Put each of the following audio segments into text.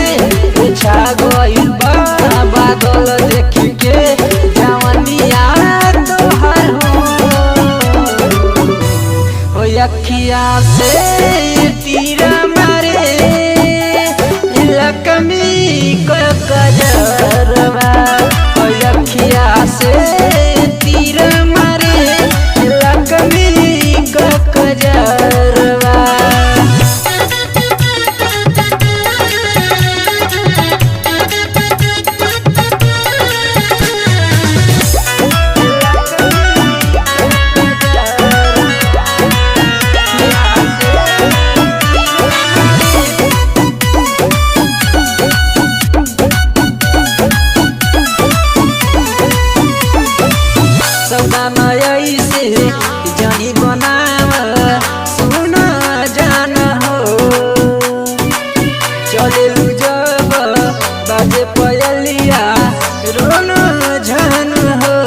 से छा गइल बा बादल देख के जवनिया तोहर हो अखिया से तीर मारे लकमी को कजरवा हो अखिया से तीर मारे लकमी को कजरवा। जानी बनाव सुन जान हो चले जब बाजे पयलिया रोन झन हो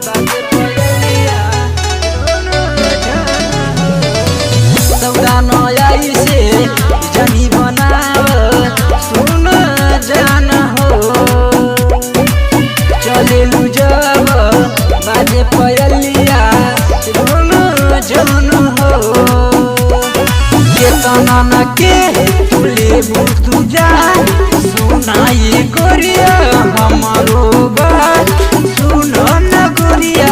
बाजे पयलिया रोन झन हो सौदा नई से जानी बनाव सुन जान हो चले जब बाजे पयलिया जन हो केतना न के तुले बुतु जा सुनाई गोरिया हमारो बात सुनो न गोरिया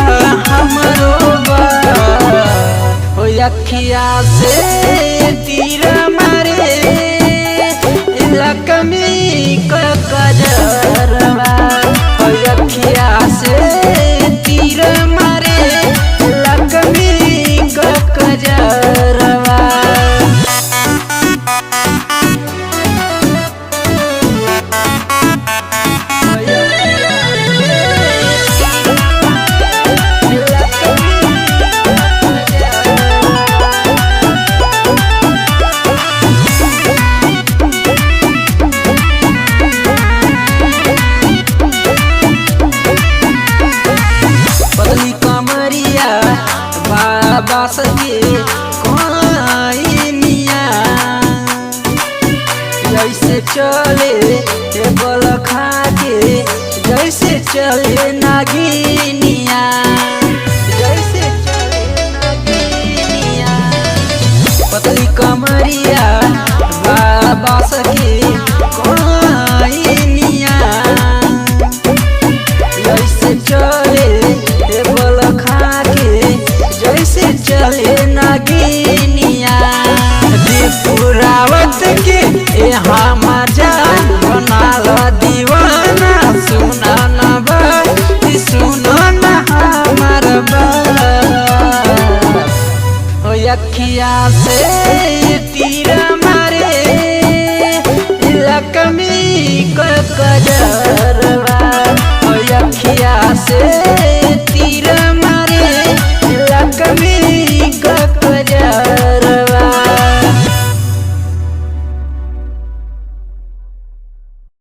हमारो बात हो अखिया से तीर मारे लकमी को कजरवा हो अखिया से तीर मारे लकमी को कजरवा। पतली कमरिया बाबा सके कोइनिया जैसे चले टेबल खा के जैसे चले नागिनिया जैसे चले नागिनिया पतली कमरिया बाबा सके कोइनिया जैसे चले टेबल खा के जैसे चले नागिनिया दीपुरावत के हमार जान बनाल दीवाना सुना न बात सुनो न हमार बात हो अखिया से तीर मारे लकमी को कजर